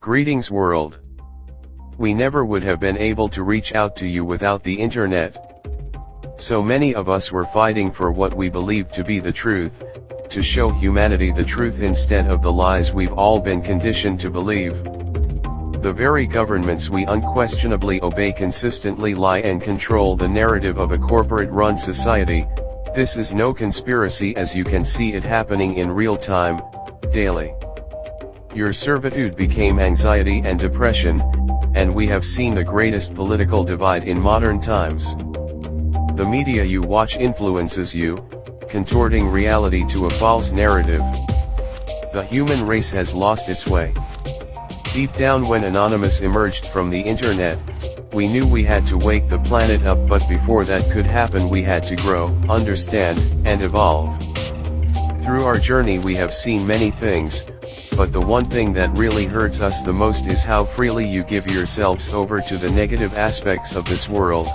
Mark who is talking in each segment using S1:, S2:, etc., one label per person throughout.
S1: Greetings world. We never would have been able to reach out to you without the internet. So many of us were fighting for what we believed to be the truth, to show humanity the truth instead of the lies we've all been conditioned to believe. The very governments we unquestionably obey consistently lie and control the narrative of a corporate-run society. This is no conspiracy, as you can see it happening in real time, daily. Your servitude became anxiety and depression, and we have seen the greatest political divide in modern times. The media you watch influences you, contorting reality to a false narrative. The human race has lost its way. Deep down, when Anonymous emerged from the internet, we knew we had to wake the planet up, but before that could happen we had to grow, understand, and evolve. Through our journey we have seen many things, but the one thing that really hurts us the most is how freely you give yourselves over to the negative aspects of this world.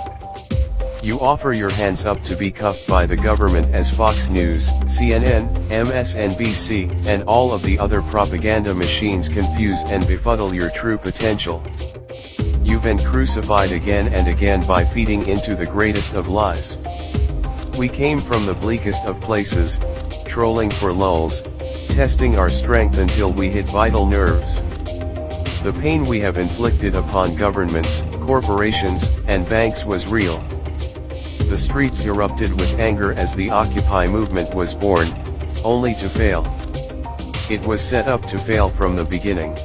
S1: You offer your hands up to be cuffed by the government as Fox News, CNN, MSNBC, and all of the other propaganda machines confuse and befuddle your true potential. You've been crucified again and again by feeding into the greatest of lies. We came from the bleakest of places, trolling for lulls, testing our strength until we hit vital nerves. The pain we have inflicted upon governments, corporations, and banks was real. The streets erupted with anger as the Occupy movement was born, only to fail. It was set up to fail from the beginning.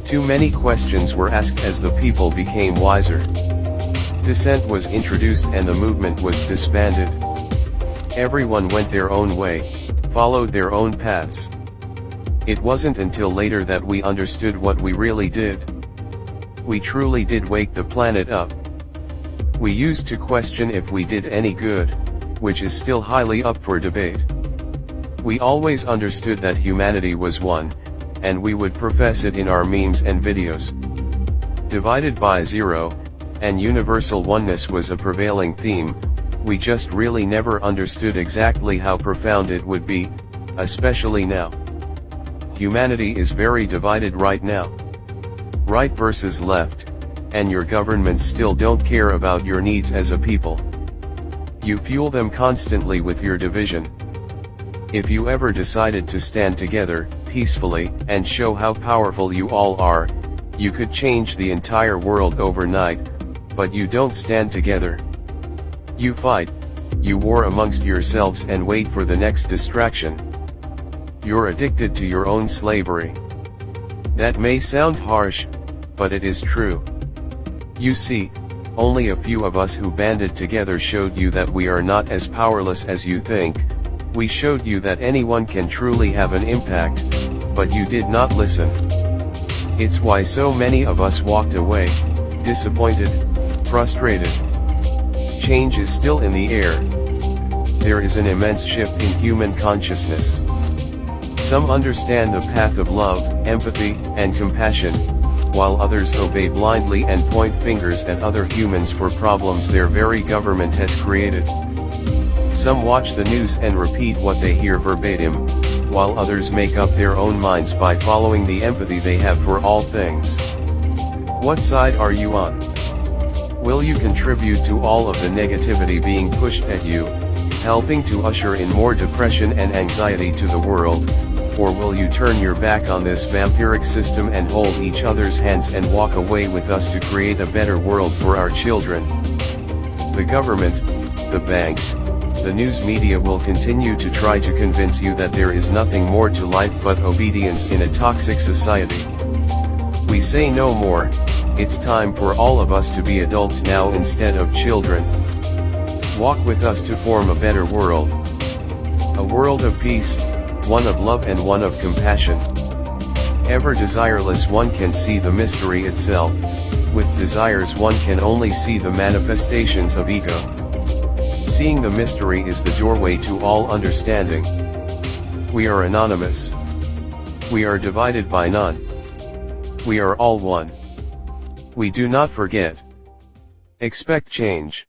S1: Too many questions were asked as the people became wiser. Dissent was introduced and the movement was disbanded. Everyone went their own way, followed their own paths. It wasn't until later that we understood what we really did. We truly did wake the planet up. We used to question if we did any good, which is still highly up for debate. We always understood that humanity was one, and we would profess it in our memes and videos. Divided by zero, and universal oneness was a prevailing theme. We just really never understood exactly how profound it would be, especially now. Humanity is very divided right now. Right versus left, and your governments still don't care about your needs as a people. You fuel them constantly with your division. If you ever decided to stand together, peacefully, and show how powerful you all are, you could change the entire world overnight, but you don't stand together. You fight, you war amongst yourselves and wait for the next distraction. You're addicted to your own slavery. That may sound harsh, but it is true. You see, only a few of us who banded together showed you that we are not as powerless as you think. We showed you that anyone can truly have an impact, but you did not listen. It's why so many of us walked away, disappointed, frustrated. Change is still in the air. There is an immense shift in human consciousness. Some understand the path of love, empathy, and compassion, while others obey blindly and point fingers at other humans for problems their very government has created. Some watch the news and repeat what they hear verbatim, while others make up their own minds by following the empathy they have for all things. What side are you on? Will you contribute to all of the negativity being pushed at you, helping to usher in more depression and anxiety to the world, or will you turn your back on this vampiric system and hold each other's hands and walk away with us to create a better world for our children? The government, the banks, the news media will continue to try to convince you that there is nothing more to life but obedience in a toxic society. We say no more. It's time for all of us to be adults now instead of children. Walk with us to form a better world. A world of peace, one of love and one of compassion. Ever desireless one can see the mystery itself, with desires one can only see the manifestations of ego. Seeing the mystery is the doorway to all understanding. We are anonymous. We are divided by none. We are all one. We do not forget. Expect change.